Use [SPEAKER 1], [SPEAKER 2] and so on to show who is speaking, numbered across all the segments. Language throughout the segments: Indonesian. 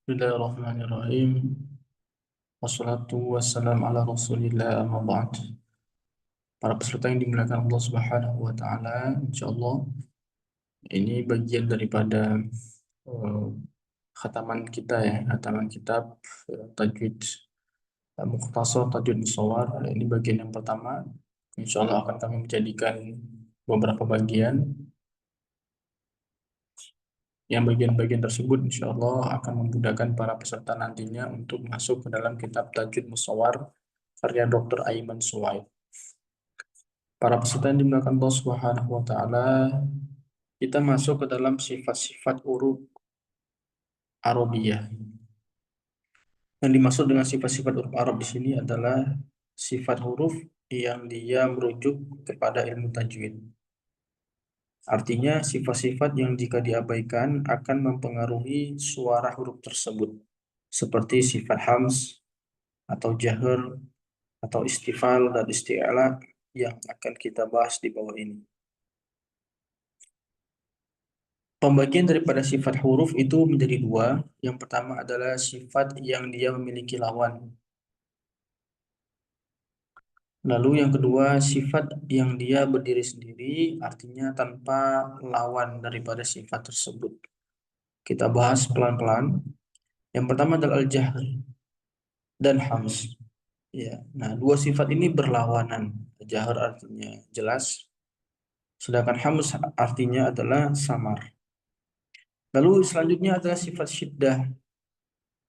[SPEAKER 1] Bismillahirrahmanirrahim. Wassalatu wassalam ala Rasulillah amma ba'd. Para peserta yang dimuliakan Allah Subhanahu wa taala, insyaallah ini bagian daripada eh, khataman kita ya, khataman kitab Tajwid Mukhtasar Tajwid Mushawwar. Ini bagian yang pertama. Insyaallah akan kami menjadikan beberapa bagian. Yang bagian-bagian tersebut insya Allah akan memudahkan para peserta nantinya untuk masuk ke dalam kitab Tajwid Mushawwar karya Dr. Aiman Suwaid. Para peserta yang dimuliakan Allah Subhanahu wa taala, kita masuk ke dalam sifat-sifat huruf Arabiyah. Yang dimaksud dengan sifat-sifat huruf Arab di sini adalah sifat huruf yang dia merujuk kepada ilmu tajwid. Artinya sifat-sifat yang jika diabaikan akan mempengaruhi suara huruf tersebut, seperti sifat hams atau jahr atau istifal dan isti'ala yang akan kita bahas di bawah ini. Pembagian daripada sifat huruf itu menjadi dua. Yang pertama adalah sifat yang dia memiliki lawan. Lalu yang kedua sifat yang dia berdiri sendiri, artinya tanpa lawan daripada sifat tersebut. Kita bahas pelan-pelan. Yang pertama adalah al-jahr dan hams. Ya. Nah, dua sifat ini berlawanan. Jahr artinya jelas, sedangkan hams artinya adalah samar. Lalu selanjutnya adalah sifat syiddah,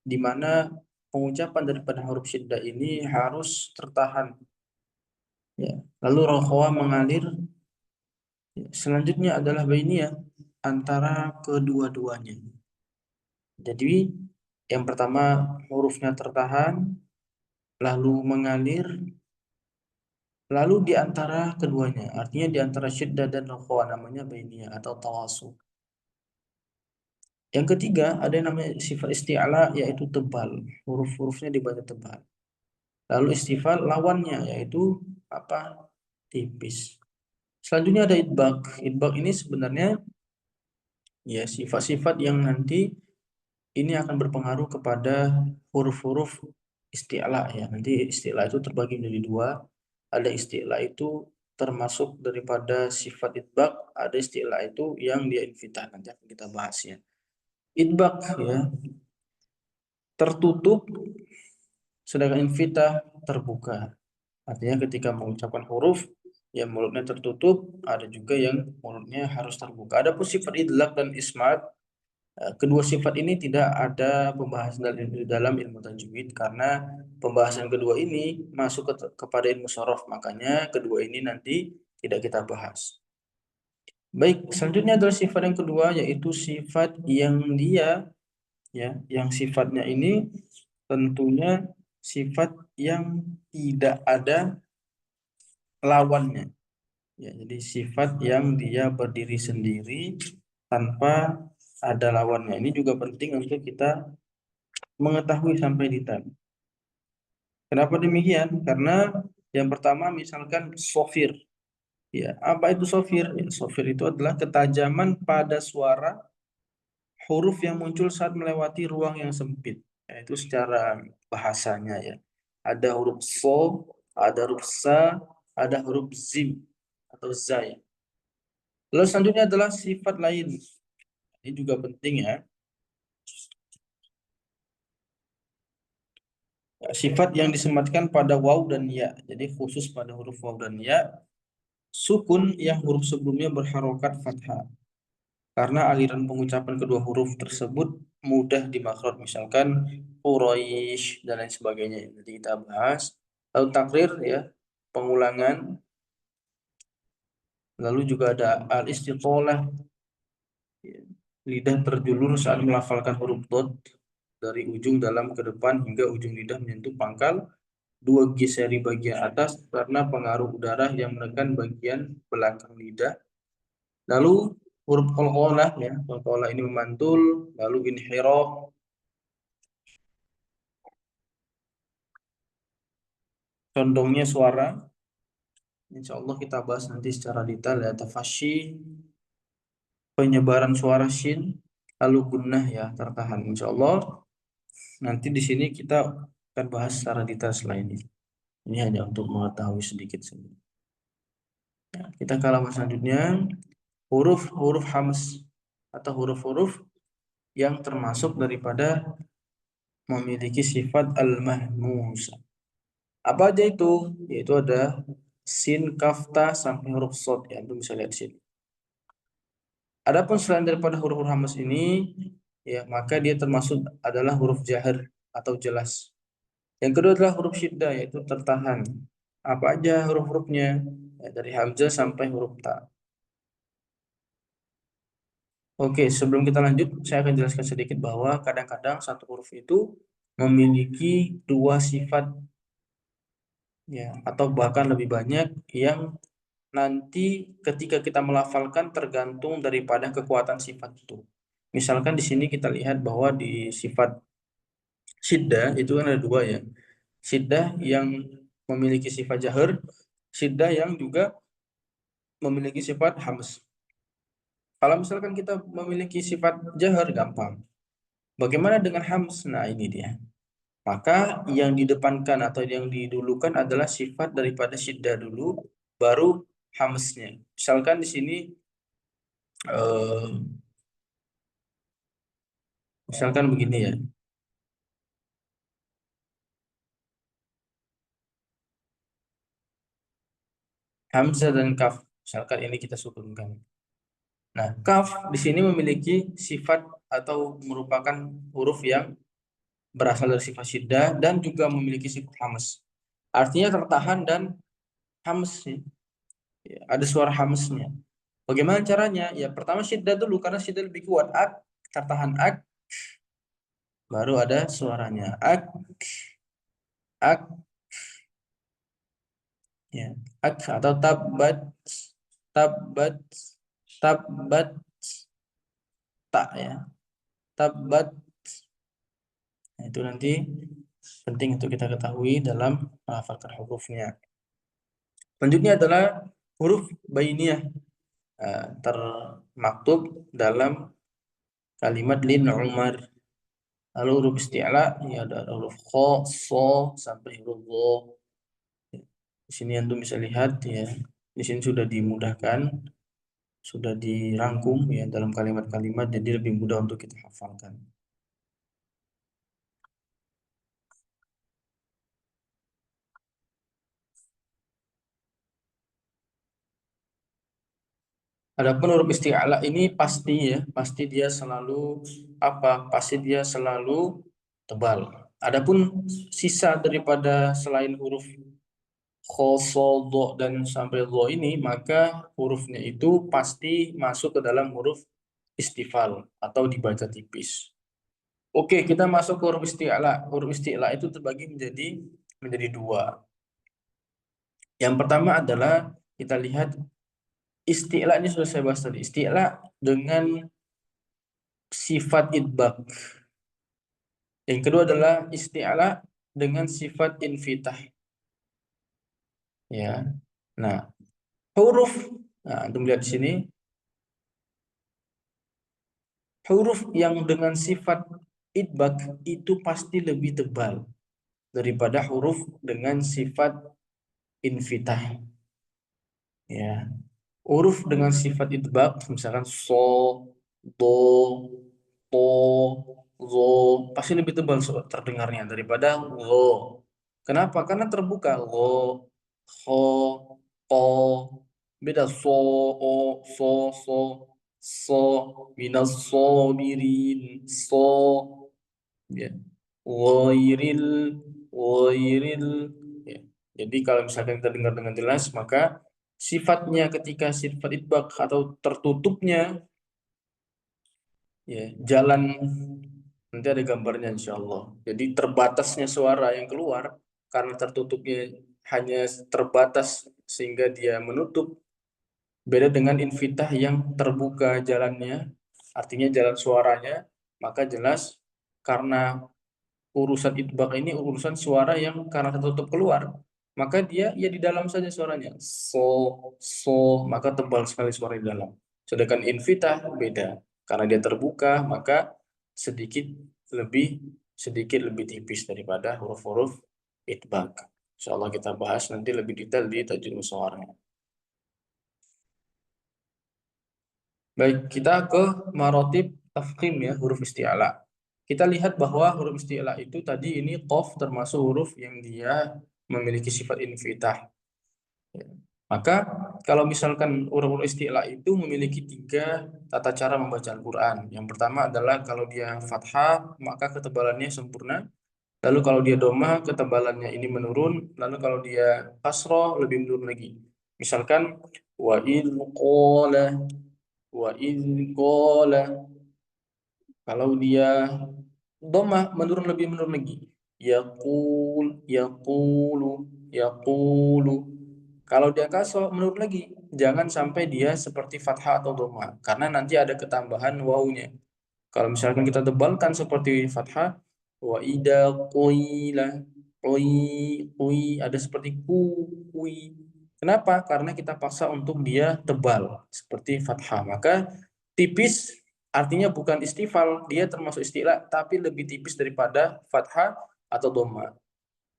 [SPEAKER 1] di mana pengucapan daripada huruf syiddah ini harus tertahan. Ya. Lalu rokhwa mengalir. Ya. Selanjutnya adalah bainiyah, antara kedua-duanya. Jadi yang pertama hurufnya tertahan, lalu mengalir, lalu di antara keduanya, artinya di antara syiddah dan rokhwa namanya bainiyah atau tawasul. Yang ketiga ada yang namanya sifat isti'ala, yaitu tebal, huruf-hurufnya dibaca tebal. Lalu istifal lawannya yaitu apa? Tipis. Selanjutnya ada idbaq. Idbaq ini sebenarnya ya sifat-sifat yang nanti ini akan berpengaruh kepada huruf-huruf isti'la ya. Nanti isti'la itu terbagi menjadi dua. Ada isti'la itu termasuk daripada sifat idbaq, ada isti'la itu yang dia infitah, nanti akan kita bahas ya. Idbaq ya tertutup, sedangkan infitah terbuka. Artinya ketika mengucapkan huruf yang mulutnya tertutup, ada juga yang mulutnya harus terbuka. Adapun sifat idlaq dan ismat, kedua sifat ini tidak ada pembahasan dalam ilmu tajwid karena pembahasan kedua ini masuk kepada ilmu sorof, makanya kedua ini nanti tidak kita bahas. Baik, selanjutnya adalah sifat yang kedua yaitu sifat yang dia ya, yang sifatnya ini tentunya sifat yang tidak ada lawannya. Ya, jadi sifat yang dia berdiri sendiri tanpa ada lawannya. Ini juga penting untuk kita mengetahui sampai detail. Kenapa demikian? Karena yang pertama misalkan sofir. Ya, apa itu sofir? Ya, sofir itu adalah ketajaman pada suara huruf yang muncul saat melewati ruang yang sempit. Ya, itu secara bahasanya ya. Ada huruf so, ada huruf sa, ada huruf zim atau zai. Lalu selanjutnya adalah sifat lain. Ini juga penting ya. Sifat yang disematkan pada waw dan ya. Jadi khusus pada huruf waw dan ya. Sukun yang huruf sebelumnya berharokat fathah. Karena aliran pengucapan kedua huruf tersebut mudah dimakhraj. Misalkan Quraisy dan lain sebagainya. Jadi kita bahas. Lalu takrir ya. Pengulangan. Lalu juga ada al-istiqolah. Lidah terjulur saat melafalkan huruf dot dari ujung dalam ke depan hingga ujung lidah menyentuh pangkal dua seri bagian atas karena pengaruh udara yang menekan bagian belakang lidah. Lalu huruf qalqalah ya, qalqalah ini memantul, lalu inhiraf, condongnya suara. Insya Allah kita bahas nanti secara detail ya, tafashi, penyebaran suara shin, lalu gunnah ya, tertahan insya Allah. Nanti di sini kita akan bahas secara detail lainnya. Ini hanya untuk mengetahui sedikit saja. Ya, kita ke halaman selanjutnya, huruf-huruf hams atau huruf-huruf yang termasuk daripada memiliki sifat al-mahmus. Apa aja itu? Yaitu ada sin, kaf, ta sampai huruf shad ya, itu bisa lihat di sini. Adapun selain daripada huruf-huruf hams ini, ya maka dia termasuk adalah huruf jahar atau jelas. Yang kedua adalah huruf syiddah yaitu tertahan. Apa aja huruf-hurufnya? Ya, dari hamzah sampai huruf ta. Oke, sebelum kita lanjut, saya akan jelaskan sedikit bahwa kadang-kadang satu huruf itu memiliki dua sifat ya, atau bahkan lebih banyak yang nanti ketika kita melafalkan tergantung daripada kekuatan sifat itu. Misalkan di sini kita lihat bahwa di sifat syiddah itu kan ada dua ya. Syiddah yang memiliki sifat jahar, syiddah yang juga memiliki sifat hams. Kalau misalkan kita memiliki sifat jahar gampang. Bagaimana dengan hams? Nah, ini dia. Maka yang didepankan atau yang didulukan adalah sifat daripada syiddah dulu, baru hamsnya. Misalkan di sini eh, misalkan begini ya. Hamzah dan kaf. Misalkan ini kita sukunkan. Nah, kaf di sini memiliki sifat atau merupakan huruf yang berasal dari sifat syiddah dan juga memiliki sifat hams. Artinya tertahan dan hams. Ya, ada suara hamsnya. Bagaimana caranya? Ya, pertama syiddah dulu karena syiddah lebih kuat. Tertahan baru ada suaranya. Ak, ya. Atau tabat, tabat, tabat, tak ya. Tabat. Nah, itu nanti penting untuk kita ketahui dalam melafalkan hurufnya. Selanjutnya adalah huruf bainiyah termaktub dalam kalimat lin Umar. Lalu huruf isti'la ya ada huruf kha, so sampai huruf dho. Di sini antum bisa lihat ya. Di sini sudah dimudahkan, sudah dirangkum ya dalam kalimat-kalimat jadi lebih mudah untuk kita hafalkan. Adapun huruf isti'ala ini pasti ya, pasti dia selalu apa? Pasti dia selalu tebal. Adapun sisa daripada selain huruf kha, sha, dha dan sampai dha ini, maka hurufnya itu pasti masuk ke dalam huruf istifal atau dibaca tipis. Oke, kita masuk ke huruf isti'la. Huruf isti'la itu terbagi menjadi dua. Yang pertama adalah kita lihat isti'la ini sudah saya bahas tadi. Isti'la dengan sifat idbaq. Yang kedua adalah isti'la dengan sifat infitah. Ya. Nah, huruf nah, antum lihat di sini huruf yang dengan sifat idbaq itu pasti lebih tebal daripada huruf dengan sifat infitah. Ya. Huruf dengan sifat idbaq misalkan so, do, to, zo pasti lebih tebal terdengarnya daripada lo. Kenapa? Karena terbuka lo, ho, to, beda so, o, so, so, minas sobirin, so, ya, wairil, wairil, ya. Jadi kalau misalkan kita dengar dengan jelas maka sifatnya ketika sifat itbaq atau tertutupnya ya jalan nanti ada gambarnya insya Allah. Jadi terbatasnya suara yang keluar karena tertutupnya hanya terbatas sehingga dia menutup, beda dengan infitah yang terbuka jalannya artinya jalan suaranya, maka jelas karena urusan itbaq ini urusan suara yang karena tertutup keluar, maka dia ya di dalam saja suaranya so, so, maka tebal sekali suara di dalam. Sedangkan infitah beda karena dia terbuka maka sedikit lebih sedikit lebih tipis daripada huruf-huruf itbaq. Insyaallah kita bahas nanti lebih detail di tajwid musyawarah. Baik, kita ke marotib tafkhim ya, huruf isti'la. Kita lihat bahwa huruf isti'la itu tadi ini qaf termasuk huruf yang dia memiliki sifat infitah. Ya. Maka kalau misalkan huruf-huruf isti'la itu memiliki tiga tata cara membaca Al-Quran. Yang pertama adalah kalau dia fathah maka ketebalannya sempurna. Lalu kalau dia domah ketebalannya ini menurun. Lalu kalau dia kasroh lebih menurun lagi. Misalkan wa idh qala wa idh qala. Kalau dia domah menurun lebih menurun lagi. Yaqul yaqulu yaqulu. Kalau dia kasroh menurun lagi. Jangan sampai dia seperti fathah atau domah karena nanti ada ketambahan wawunya. Kalau misalkan kita tebalkan seperti fathah, wa ida qila qi qi ada seperti kui. Kenapa? Karena kita paksa untuk dia tebal seperti fathah. Maka tipis artinya bukan istifal, dia termasuk istilah tapi lebih tipis daripada fathah atau dhamma.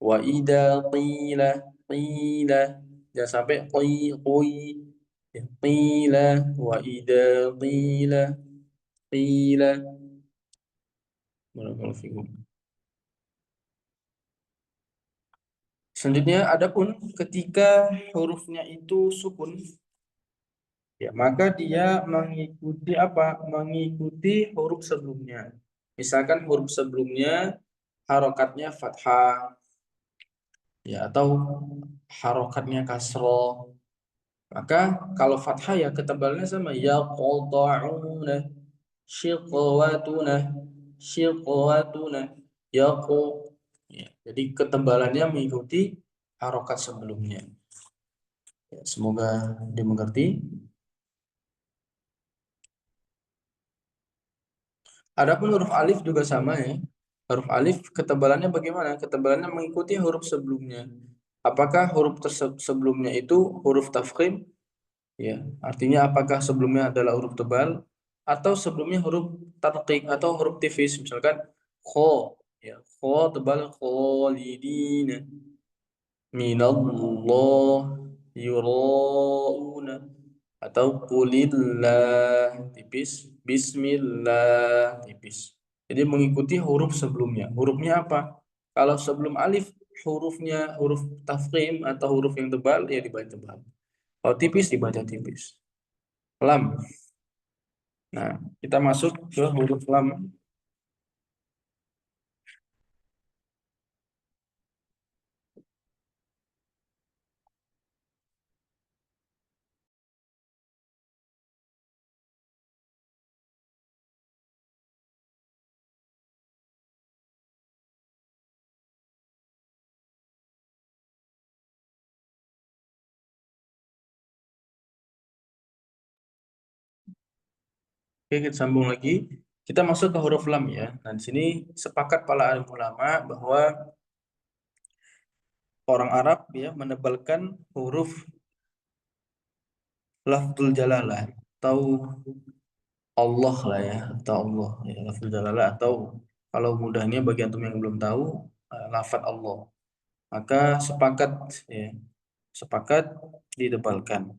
[SPEAKER 1] Wa ida qila qila jangan sampai qi qila wa ida qila qila. Barakallahu fikum. Selanjutnya, adapun ketika hurufnya itu sukun, ya maka dia mengikuti apa? Mengikuti huruf sebelumnya. Misalkan huruf sebelumnya harokatnya fathah, ya atau harokatnya kasroh. Maka kalau fathah ya ketebalnya sama ya qata'una syiqwatuna syiqwatuna yaqu. Ya, jadi ketebalannya mengikuti harokat sebelumnya. Ya, semoga dimengerti. Adapun huruf alif juga sama ya. Huruf alif ketebalannya bagaimana? Ketebalannya mengikuti huruf sebelumnya. Apakah huruf sebelumnya itu huruf tafkhim? Ya, artinya apakah sebelumnya adalah huruf tebal atau sebelumnya huruf tarqiq atau huruf tifis, misalkan kho, ya kho tebal kholidina minallah yurauna atau kulillah tipis bismillah tipis. Jadi mengikuti huruf sebelumnya. Hurufnya apa? Kalau sebelum alif hurufnya huruf tafkhim atau huruf yang tebal ya dibaca tebal. Kalau tipis dibaca tipis. Lam. Nah, kita masuk ke huruf lam. Oke, kita sambung lagi. Kita masuk ke huruf lam ya. Nah, di sini sepakat para alim ulama bahwa orang Arab ya menebalkan huruf lafzul jalalah atau Allah lah ya, atau Allah ya, lafzul jalalah atau kalau mudahnya bagi antum yang belum tahu lafaz Allah. Maka sepakat ya, sepakat ditebalkan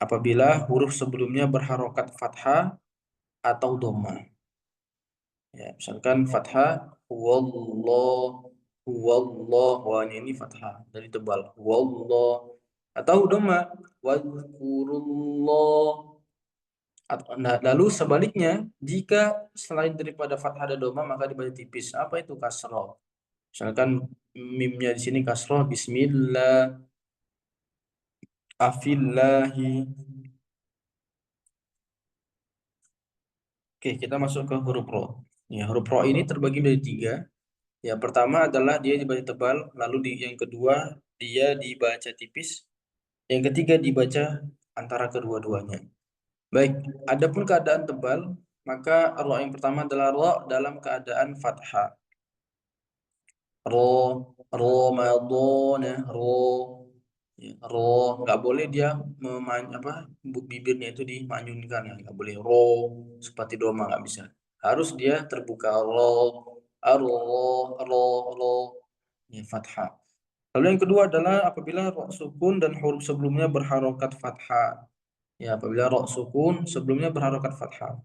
[SPEAKER 1] apabila huruf sebelumnya berharokat fathah atau dhamma. Ya, misalkan fathah wallah wallah wanya ini fathah dari tebal wallah atau dhamma wadhkurullah. Nah, lalu sebaliknya jika selain daripada fathah ada dhamma maka dibaca tipis. Apa itu kasroh? Misalkan mimnya di sini kasroh bismillah afillahi. Oke, kita masuk ke huruf ro. Ya, huruf ro ini terbagi dari tiga. Yang pertama adalah dia dibaca tebal, lalu yang kedua dia dibaca tipis, yang ketiga dibaca antara kedua-duanya. Baik, adapun keadaan tebal, maka ro yang pertama adalah ro dalam keadaan fathah. Ro, Ramadan, ro, ya, ro, nggak boleh dia apa bibirnya itu dimanyunkan ya, nggak boleh ro seperti doma nggak bisa. Harus dia terbuka ro. ro, ya, fathah. Lalu yang kedua adalah apabila ro sukun dan huruf sebelumnya berharokat fathah. Ya, apabila ro sukun sebelumnya berharokat fathah,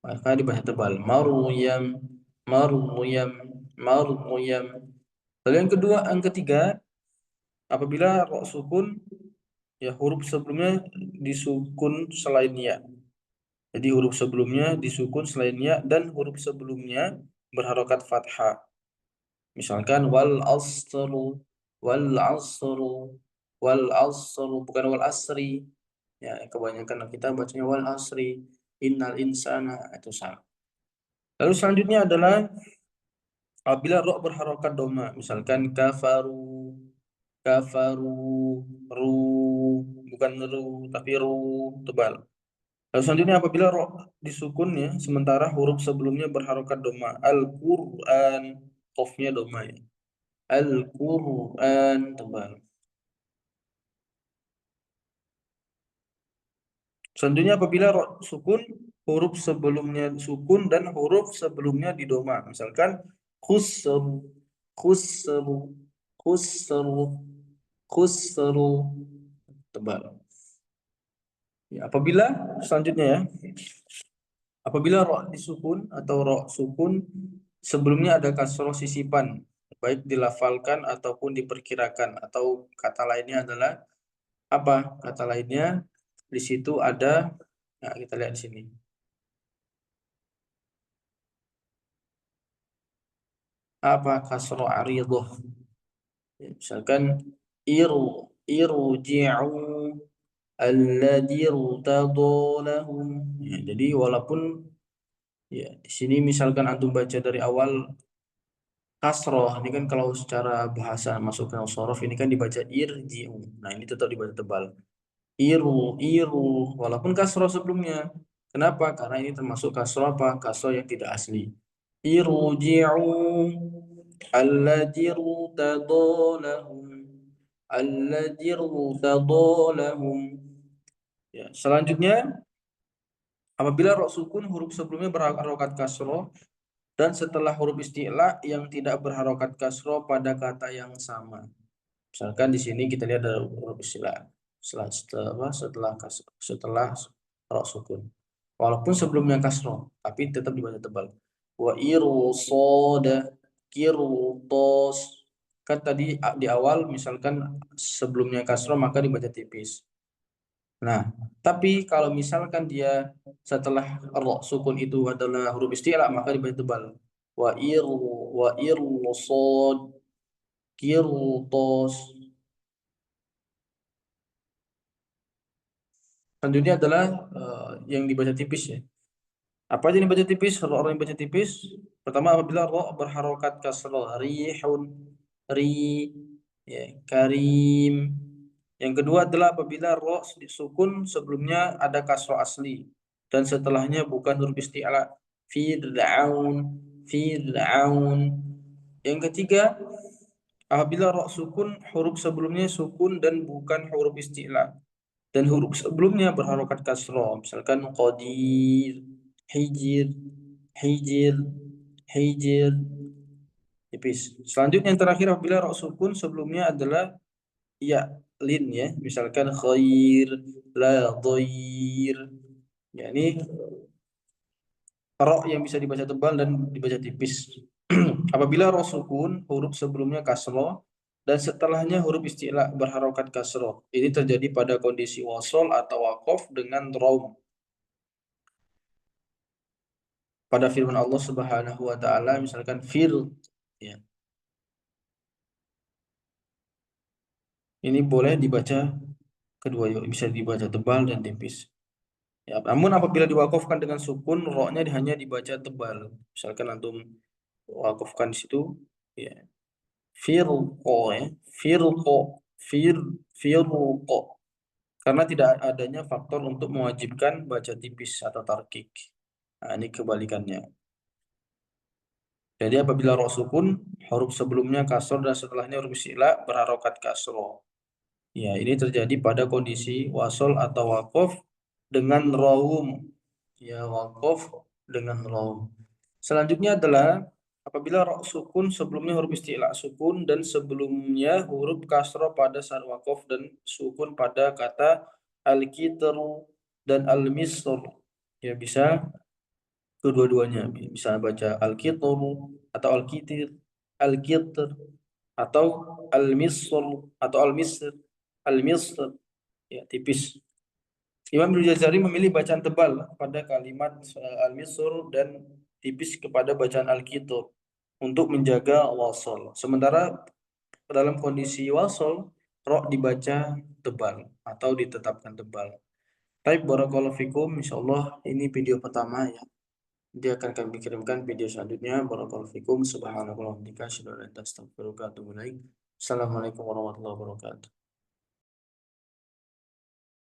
[SPEAKER 1] maka dibaca tebal. Maryam, Maryam, Maryam. Lalu yang ketiga, apabila ro sukun, ya huruf sebelumnya disukun selain ya. Jadi huruf sebelumnya disukun selain ya dan huruf sebelumnya berharokat fathah. Misalkan wal asru, wal asru, bukan wal asri. Ya, kebanyakan kita bacanya wal asri. Innal insana, itu salah. Lalu selanjutnya adalah apabila ro berharokat doma, misalkan kafaru, kafaru, ru, bukan ru tapi ru, tebal. Lalu selanjutnya apabila ro disukun ya, sementara huruf sebelumnya berharokat doma. Al-Qur'an, qafnya doma ya. Al-Qur'an, tebal. Selanjutnya apabila ro sukun, huruf sebelumnya sukun dan huruf sebelumnya didoma. Misalkan khusru, khusru, khusru, khusru, tebal. Ya, apabila selanjutnya ya, apabila ro disukun atau ro sukun sebelumnya ada kasroh sisipan, baik dilafalkan ataupun diperkirakan, atau kata lainnya adalah apa? Kata lainnya di situ ada, nah kita lihat di sini. Apa kasroh aridhah? Ya, misalkan irji'u alladzi irtadha lahum. Ya, jadi walaupun ya di sini misalkan antum baca dari awal kasroh, ini kan kalau secara bahasa masuk ke sorof ini kan dibaca irji'u. Nah, ini tetap dibaca tebal. Iru, walaupun kasroh sebelumnya. Kenapa? Karena ini termasuk kasroh apa? Kasroh yang tidak asli. Irji'u alladzi irtadha lahum. Alladzi irtadha lahum. Ya, selanjutnya apabila ro sukun huruf sebelumnya berharokat kasroh dan setelah huruf isti'la yang tidak berharokat kasroh pada kata yang sama. Misalkan di sini kita lihat ada huruf isti'la setelah ro sukun. Walaupun sebelumnya kasroh, tapi tetap dibaca tebal. Wa iru soda kiru tos. Kan tadi di awal misalkan sebelumnya kasroh maka dibaca tipis. Nah, tapi kalau misalkan dia setelah ro sukun itu adalah huruf isti'la maka dibaca tebal. Wa iru wa iru sod kirtos. Selanjutnya adalah yang dibaca tipis ya. Apa aja yang dibaca tipis? Kalau orang yang baca tipis, pertama apabila ro berharokat kasroh, rihun, ri, ya, karim. Yang kedua adalah apabila ro disukun sebelumnya ada kasroh asli dan setelahnya bukan huruf isti'la. Fir'aun, Fir'aun. Yang ketiga, apabila ro sukun huruf sebelumnya sukun dan bukan huruf isti'la dan huruf sebelumnya berharokat kasroh, misalkan qadir, hijir, hijir, hijir, tipis. Selanjutnya yang terakhir apabila ro sukun sebelumnya adalah ya lin ya, misalkan khair, la dhair. Ya, ini ro yang bisa dibaca tebal dan dibaca tipis. Apabila ro sukun huruf sebelumnya kasroh dan setelahnya huruf isti'la berharokat kasroh. Ini terjadi pada kondisi wasol atau wakof dengan raum. Pada firman Allah Subhanahu wa taala misalkan ya. Ini boleh dibaca kedua bisa dibaca tebal dan tipis. Ya, namun apabila diwakafkan dengan sukun, ro-nya hanya dibaca tebal. Misalkan antum wakafkan di situ ya. Firqo ya. Firqo, fir firqo. Karena tidak adanya faktor untuk mewajibkan baca tipis atau tarkik. Nah, ini kebalikannya. Jadi apabila ro sukun, huruf sebelumnya kasroh dan setelahnya huruf sila berharokat kasroh. Ya, ini terjadi pada kondisi wasol atau wakof dengan raum. Ya, wakof dengan raum. Selanjutnya adalah apabila ra sukun sebelumnya huruf isti'la sukun dan sebelumnya huruf kasroh pada sarf waqaf dan sukun pada kata al-kitru dan al-misr. Ya bisa kedua-duanya. Bisa baca al-kitru atau al-kitir, al-kitr atau al-misr atau al-misr, al-misr. Ya, tipis. Imam Ibnu Jazari memilih bacaan tebal pada kalimat al-misr dan tipis kepada bacaan al-kitab untuk menjaga wasol. Sementara dalam kondisi wasol, ro dibaca tebal atau ditetapkan tebal. Baik, barakallahu fikum. Insyaallah ini video pertama ya. Dia akan kami kirimkan video selanjutnya. Barakallahu fikum. Subhanallah wa bihamdika asyhadu an la ilaha illa anta astaghfiruka wa atubu ilaik. Assalamualaikum warahmatullahi wabarakatuh.